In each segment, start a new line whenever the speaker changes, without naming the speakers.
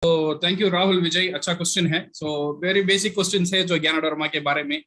तो thank you Rahul विजय, अच्छा question है। सो वेरी बेसिक क्वेश्चन है जो ज्ञानोडर्मा के बारे में।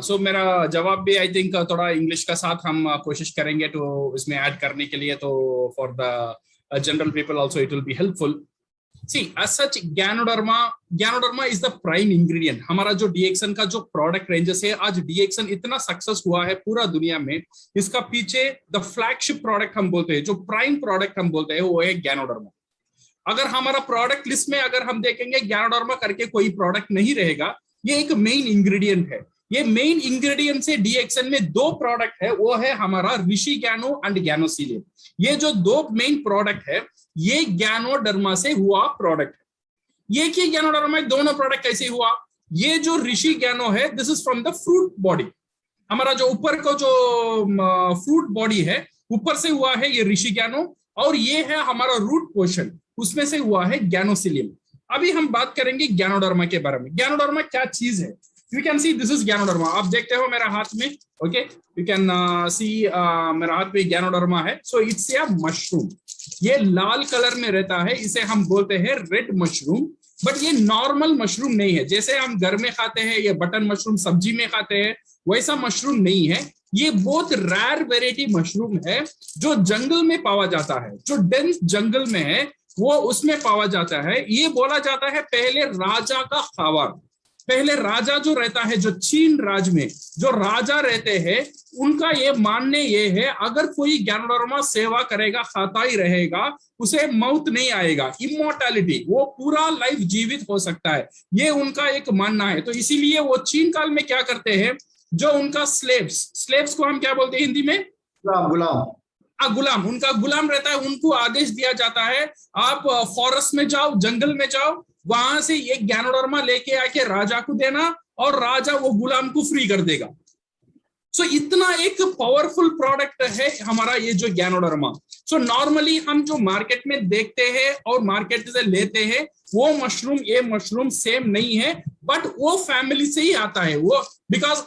सो मेरा जवाब भी आई थिंक थोड़ा इंग्लिश का साथ हम कोशिश करेंगे तो इसमें ऐड करने के लिए, तो for the general people also it will be helpful. See as such ganoderma is the prime ingredient. हमारा जो डीएक्सन का जो प्रोडक्ट रेंजेस है, आज डीएक्सन इतना सक्सेस हुआ है पूरा दुनिया में, इसका पीछे द फ्लैगशिप प्रोडक्ट हम बोलते हैं, जो प्राइम प्रोडक्ट हम बोलते हैं, वो है ज्ञानोडर्मा। अगर हमारा प्रोडक्ट लिस्ट में अगर हम देखेंगे ज्ञानोडर्मा करके कोई प्रोडक्ट नहीं रहेगा। ये एक मेन इंग्रेडिएंट है। ये मेन इंग्रेडिएंट से डीएक्सन में दो प्रोडक्ट है, वो है हमारा ऋषि ज्ञानो एंड ज्ञानोसीलियम। ये जो दो मेन प्रोडक्ट है, ये ज्ञानोडर्मा से हुआ प्रोडक्ट है। ये कि ज्ञानोडर्मा दोनों प्रोडक्ट कैसे हुआ? ये जो ऋषि ज्ञानो है, this is from the fruit body. हमारा जो ऊपर का जो फ्रूट बॉडी है, ऊपर से हुआ है ये ऋषि ज्ञानो, और ये है हमारा रूट पोर्शन, उसमें से हुआ है ज्ञानोसीलियम। अभी हम बात करेंगे ज्ञानोडर्मा के बारे में। ज्ञानोडर्मा क्या चीज है? You can see this is ganoderma. आप देखते हो मेरा हाथ में, ओके, यू कैन सी मेरा हाथ में ज्ञानोडर्मा है। So it's a mushroom. ये लाल कलर में रहता है, इसे हम बोलते हैं रेड मशरूम। बट ये नॉर्मल मशरूम नहीं है, जैसे हम घर में खाते हैं, ये बटन मशरूम सब्जी में खाते हैं, वैसा मशरूम नहीं है। ये बहुत रेयर वेराइटी मशरूम है, जो जंगल में पावा जाता है, जो डेंस जंगल में है, वो उसमें पावा जाता है। ये बोला जाता है पहले राजा का खावा। पहले राजा जो रहता है, जो चीन राज में जो राजा रहते हैं, उनका ये मानने ये है, अगर कोई ज्ञानोडर्मा सेवा करेगा, खाता ही रहेगा, उसे मौत नहीं आएगा, इमोर्टैलिटी, वो पूरा लाइफ जीवित हो सकता है। ये उनका एक मानना है। तो इसीलिए वो चीन काल में क्या करते हैं, जो उनका स्लेव्स को हम क्या बोलते हैं हिंदी में?
गुलाम।
गुलाम, उनका गुलाम रहता है, उनको आदेश दिया जाता है, आप फॉरेस्ट में जाओ, जंगल में जाओ, वहां से एक ज्ञानोडर्मा लेके आके राजा को देना, और राजा वो गुलाम को फ्री कर देगा। सो इतना एक पावरफुल प्रोडक्ट है हमारा ये जो ज्ञानोडर्मा। सो नॉर्मली हम जो मार्केट में देखते हैं और मार्केट से लेते हैं, वो मशरूम ये मशरूम सेम नहीं है, बट वो फैमिली से ही आता है। वो बिकॉज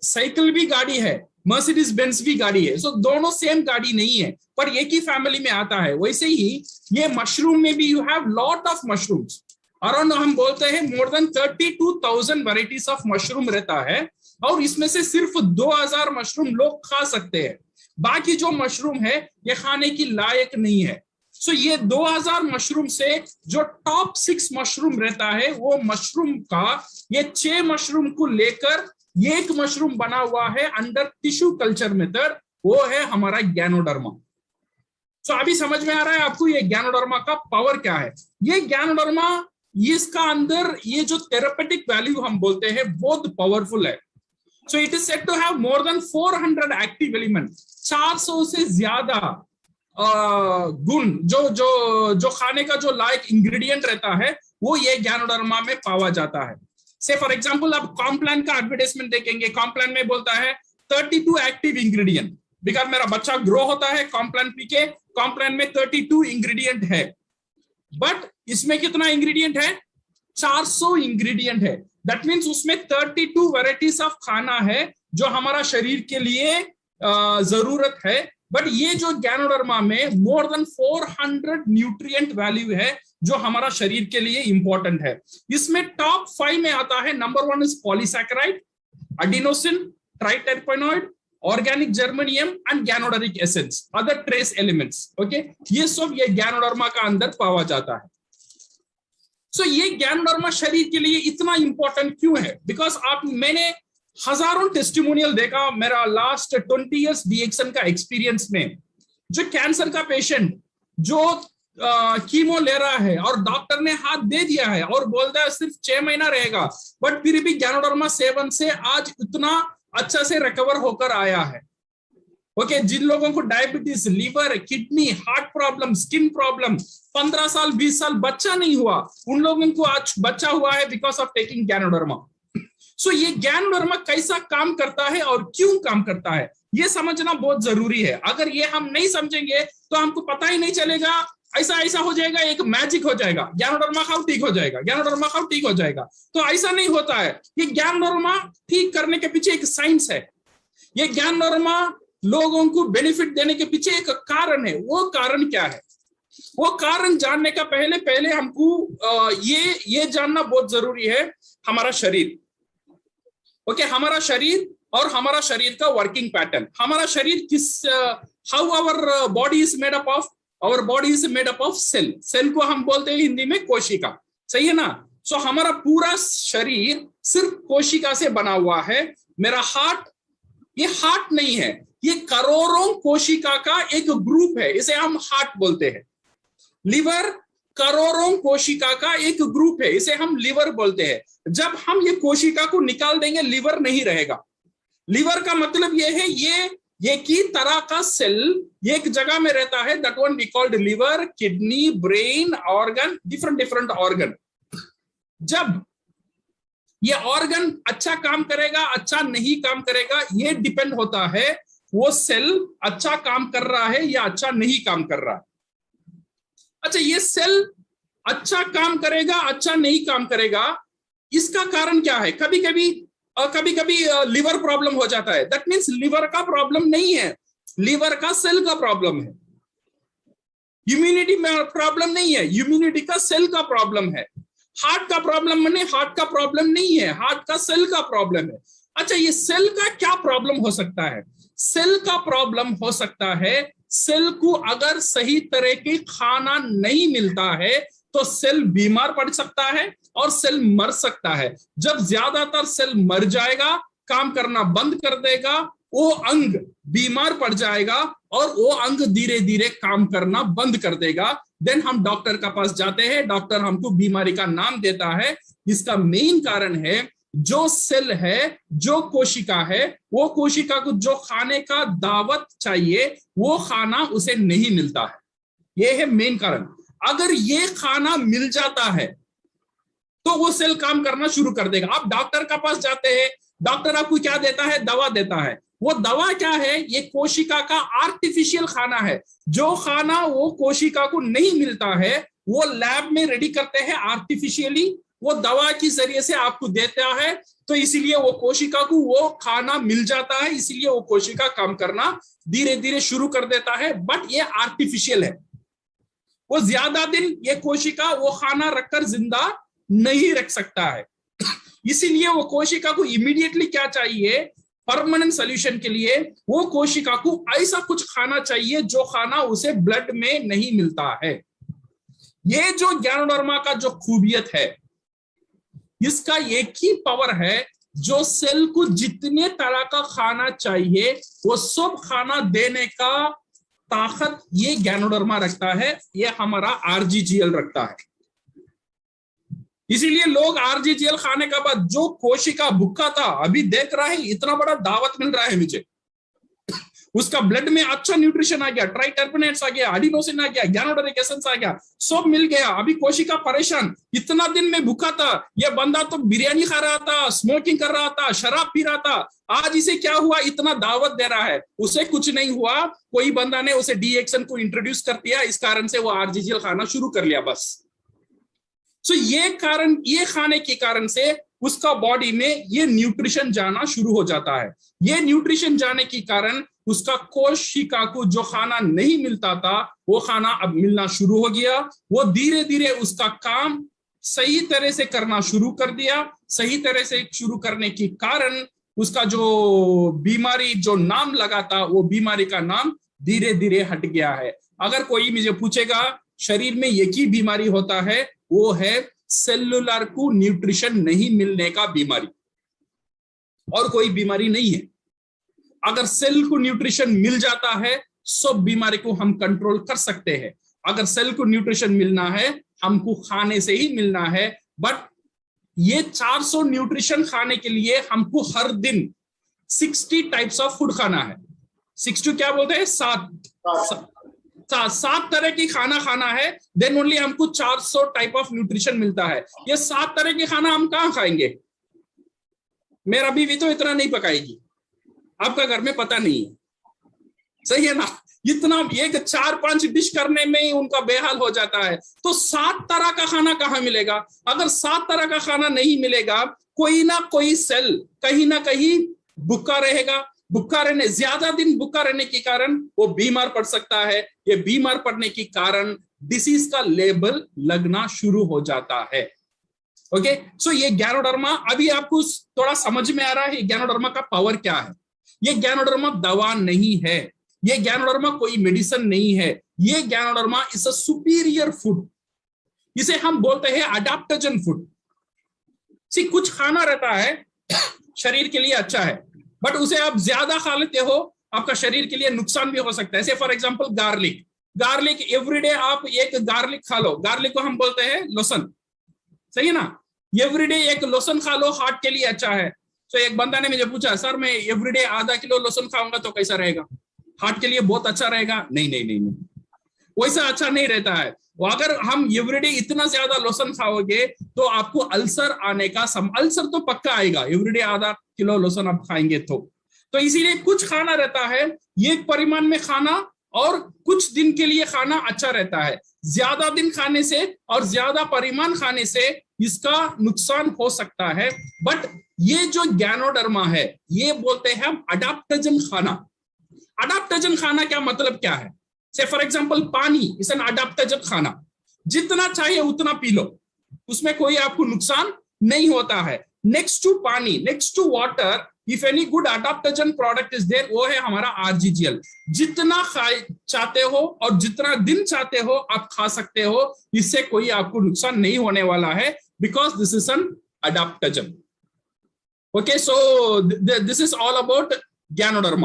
साइकिल भी गाड़ी है, मर्सिडीज बेंज भी गाड़ी है, सो दोनों सेम गाड़ी नहीं है, पर एक ही फैमिली में आता है। वैसे ही ये मशरूम में भी you have lot of mushrooms around, हम बोलते हैं more than 32,000 varieties of mushroom रहता है, और इसमें से सिर्फ 2000 मशरूम लोग खा सकते हैं। बाकी जो मशरूम है ये खाने की लायक नहीं है। सो ये 2000 मशरूम से जो टॉप 6 मशरूम रहता है, वो मशरूम का ये 6 मशरूम को लेकर एक मशरूम बना हुआ है अंडर टिश्यू कल्चर मेथड, वो है हमारा ज्ञानोडर्मा। सो अभी समझ में आ रहा है आपको ये ज्ञानोडर्मा का पावर क्या है? ये ज्ञानोडर्मा, इसका अंदर ये जो थेरेपेटिक वैल्यू हम बोलते हैं, बहुत पावरफुल है। So it is said to have more than 400 active element. 400 से ज्यादा गुण जो जो जो खाने का जो लायक इंग्रेडिएंट रहता है, वो ये ज्ञानोडर्मा में पावा जाता है। से फॉर एग्जांपल आप कॉम्प्लान का एडवर्टाइजमेंट देखेंगे, कॉम्प्लान में बोलता है 32 एक्टिव इंग्रेडिएंट, बिकॉज मेरा बच्चा ग्रो होता है कॉम्प्लान पी के, कॉम्प्लान में 32 इंग्रेडिएंट है, बट इसमें कितना इंग्रेडिएंट है? 400 इंग्रेडिएंट है। दैट मीन्स उसमें 32 वेराइटीज ऑफ खाना है जो हमारा शरीर के लिए जरूरत है। बट ये जो ज्ञानोडर्मा में मोर देन 400 न्यूट्रिएंट वैल्यू है जो हमारा शरीर के लिए इंपॉर्टेंट है। इसमें टॉप 5 में आता है, number 1 is polysaccharide, adenosine, triterpenoid, organic germanium and ganoderic acids, other trace elements. Okay, ये सब ये ज्ञानोडर्मा का अंदर पावा जाता है। सो ये ज्ञानोडर्मा शरीर के लिए इतना इंपॉर्टेंट क्यों है? बिकॉज मैंने हजारों टेस्टिमोनियल देखा मेरा लास्ट 20 इयर्स डीएक्सन का एक्सपीरियंस में। जो कैंसर का पेशेंट जो कीमो ले रहा है और डॉक्टर ने हाथ दे दिया है और बोलता है सिर्फ 6 महीना रहेगा, बट फिर भी ज्ञानोडर्मा सेवन से आज इतना अच्छा से रिकवर होकर आया है। ओके, जिन लोगों को diabetes, liver, kidney, heart problem, skin problem, 15 साल 20 साल बच्चा नहीं हुआ, उन लोगों को आज बच्चा हुआ है बिकॉज ऑफ टेकिंग ज्ञानोडर्मा। सो ये ज्ञानोडर्मा कैसा काम करता है और क्यों काम करता है, ये समझना बहुत जरूरी है। अगर ये हम नहीं समझेंगे तो हमको पता ही नहीं चलेगा, ऐसा ऐसा हो जाएगा, एक मैजिक हो जाएगा, ज्ञानोडर्मा खाओ ठीक हो जाएगा, ज्ञानोडर्मा खाओ ठीक हो जाएगा। तो ऐसा नहीं होता है। ये ज्ञानोडर्मा ठीक करने के पीछे एक साइंस है। ये ज्ञानोडर्मा लोगों को बेनिफिट देने के पीछे एक कारण है। वो कारण क्या है? वो कारण जानने का पहले पहले हमको ये जानना बहुत जरूरी है, हमारा शरीर। ओके, हमारा शरीर और हमारा शरीर का वर्किंग पैटर्न। हमारा शरीर किस, how our body is made up of, our body is made up of cell. Cell को हम बोलते हैं हिंदी में कोशिका, सही है ना। सो हमारा पूरा शरीर सिर्फ कोशिका से बना हुआ है। मेरा हार्ट, ये हार्ट नहीं है, ये करोड़ों कोशिका का एक ग्रुप है, इसे हम हार्ट बोलते हैं। लिवर करोड़ों कोशिका का एक ग्रुप है, इसे हम लिवर बोलते हैं। जब हम ये कोशिका को निकाल देंगे, लिवर नहीं रहेगा। लिवर का मतलब ये है, ये की तरह का सेल एक जगह में रहता है, that one we called liver, kidney, brain, organ, different organ. जब ये ऑर्गन अच्छा काम करेगा, अच्छा नहीं काम करेगा, ये डिपेंड होता है वो सेल अच्छा काम कर रहा है या अच्छा नहीं काम कर रहा है। अच्छा, ये सेल अच्छा काम करेगा, अच्छा नहीं काम करेगा, इसका कारण क्या है? कभी कभी लिवर प्रॉब्लम हो जाता है। दैट मीन्स लिवर का प्रॉब्लम नहीं है, लिवर का सेल का प्रॉब्लम है। इम्यूनिटी में प्रॉब्लम नहीं है, इम्यूनिटी का सेल का प्रॉब्लम है। हार्ट का प्रॉब्लम माने हार्ट का प्रॉब्लम नहीं है, हार्ट का सेल का प्रॉब्लम है। अच्छा, ये सेल का क्या प्रॉब्लम हो सकता है? सेल का प्रॉब्लम हो सकता है, सेल को अगर सही तरह की खाना नहीं मिलता है तो सेल बीमार पड़ सकता है और सेल मर सकता है। जब ज्यादातर सेल मर जाएगा, काम करना बंद कर देगा, वो अंग बीमार पड़ जाएगा और वो अंग धीरे धीरे काम करना बंद कर देगा। देन हम डॉक्टर का पास जाते हैं, डॉक्टर हमको बीमारी का नाम देता है। इसका मेन कारण है जो सेल है, जो कोशिका है, वो कोशिका को जो खाने का दावत चाहिए वो खाना उसे नहीं मिलता है। ये है मेन कारण। अगर ये खाना मिल जाता है तो वो सेल काम करना शुरू कर देगा। आप डॉक्टर का पास जाते हैं, डॉक्टर आपको क्या देता है? दवा देता है। वो दवा क्या है? ये कोशिका का आर्टिफिशियल खाना है। जो खाना वो कोशिका को नहीं मिलता है वो लैब में रेडी करते हैं आर्टिफिशियली, वो दवा के जरिए से आपको देता है। तो इसीलिए वो कोशिका को वो खाना मिल जाता है, इसीलिए वो कोशिका काम करना धीरे धीरे शुरू कर देता है। बट ये आर्टिफिशियल है, वो ज्यादा दिन ये कोशिका वो खाना रखकर जिंदा नहीं रख सकता है। इसीलिए वो कोशिका को इमीडिएटली क्या चाहिए? परमानेंट सॉल्यूशन के लिए वो कोशिका को ऐसा कुछ खाना चाहिए जो खाना उसे ब्लड में नहीं मिलता है। ये जो गैनोडर्मा का जो खूबियत है, इसका एक ही पावर है, जो सेल को जितने तरह का खाना चाहिए वो सब खाना देने का ताकत ये गैनोडर्मा रखता है, ये हमारा आरजीजीएल रखता है। इसीलिए लोग आरजीजीएल खाने के बाद जो कोशिका भूखा था, अभी देख रहा है इतना बड़ा दावत मिल रहा है मुझे, उसका ब्लड में अच्छा न्यूट्रिशन आ गया, ट्राइटर्पेनेट्स आ गया, एडिनोसिन आ गया, गैनोडरिक एसेंस आ गया, सब मिल गया। अभी कोशिका परेशान, इतना दिन में भूखा था, यह बंदा तो बिरयानी खा रहा था, स्मोकिंग कर रहा था, शराब पी रहा था, आज इसे क्या हुआ? इतना दावत दे रहा है, उसे कुछ नहीं हुआ। कोई बंदा ने उसे डीएक्सन को इंट्रोड्यूस कर दिया, इस कारण से वो आरजीजीएल खाना शुरू कर लिया बस। सो ये कारण, ये खाने के कारण से उसका बॉडी में ये न्यूट्रिशन जाना शुरू हो जाता है। ये न्यूट्रिशन जाने के कारण उसका कोशिका को जो खाना नहीं मिलता था वो खाना अब मिलना शुरू हो गया। वो धीरे धीरे उसका काम सही तरह से करना शुरू कर दिया। सही तरह से शुरू करने के कारण उसका जो बीमारी जो नाम लगा था वो बीमारी का नाम धीरे धीरे हट गया है। अगर कोई मुझे पूछेगा शरीर में एक ही बीमारी होता है, वो है सेलुलर को न्यूट्रिशन नहीं मिलने का बीमारी, और कोई बीमारी नहीं है। अगर सेल को न्यूट्रिशन मिल जाता है, सब बीमारी को हम कंट्रोल कर सकते हैं। अगर सेल को न्यूट्रिशन मिलना है, हमको खाने से ही मिलना है। बट ये 400 न्यूट्रिशन खाने के लिए हमको हर दिन 60 टाइप्स ऑफ फूड खाना है। 60 क्या बोलते हैं? 7 तरह की खाना खाना है, देन ओनली हमको 400 टाइप ऑफ न्यूट्रिशन मिलता है। ये 7 तरह की खाना हम कहाँ खाएंगे? मेरा बीवी तो इतना नहीं पकाएगी, आपका घर में पता नहीं है, सही है ना? इतना एक 4-5 डिश करने में ही उनका बेहाल हो जाता है। तो 7 तरह का खाना कहाँ मिलेगा? अगर 7 तरह का खाना नहीं मिलेगा, कोई ना कोई सेल कहीं ना कहीं भूखा रहेगा, भूखा रहने, ज्यादा दिन भूखा रहने के कारण वो बीमार पड़ सकता है। ये बीमार पड़ने के कारण डिसीज का लेबल लगना शुरू हो जाता है। ओके, सो ये गैनोडर्मा, अभी आपको थोड़ा समझ में आ रहा है गैनोडर्मा का पावर क्या है। ये गैनोडर्मा दवा नहीं है, ये गैनोडर्मा कोई मेडिसिन नहीं है, ये ganoderma is a superior food. इसे हम बोलते हैं अडैप्टोजन फूड। सी कुछ खाना रहता है शरीर के लिए अच्छा है, बट उसे आप ज्यादा खा लेते हो, आपका शरीर के लिए नुकसान भी हो सकता है। जैसे for example garlic, garlic everyday आप एक गार्लिक खा लो, गार्लिक को हम बोलते हैं लोसन, सही है ना। एवरीडे एक लोसन खा लो, हार्ट के लिए अच्छा है। तो एक बंदा ने मुझे पूछा, सर मैं एवरीडे आधा किलो लोसन खाऊंगा तो कैसा रहेगा, हार्ट के लिए बहुत अच्छा रहेगा? नहीं नहीं नहीं नहीं, वैसा अच्छा नहीं रहता है। अगर हम एवरीडे इतना ज्यादा लोसन खाओगे तो आपको अल्सर आने का अल्सर तो पक्का आएगा, एवरीडे आधा किलो लोसन आप खाएंगे तो इसीलिए कुछ खाना रहता है एक परिमाण में खाना, और कुछ दिन के लिए खाना अच्छा रहता है। ज्यादा दिन खाने से और ज्यादा परिमाण खाने से इसका नुकसान हो सकता है। बट ये जो गैनोडर्मा है, ये बोलते हैं हम अडैप्टोजन खाना। अडैप्टोजन खाना क्या मतलब क्या है? से फॉर एग्जांपल पानी इज एन अडैप्टोजन खाना, जितना चाहिए उतना पी लो, उसमें कोई आपको नुकसान नहीं होता है। नेक्स्ट टू पानी, next to water, if any good adaptogen product is there, वो है हमारा आरजीजीएल। जितना चाहते हो और जितना दिन चाहते हो आप खा सकते हो, इससे कोई आपको नुकसान नहीं होने वाला है, because this is an adaptogen. Okay, so this is all about ganoderma.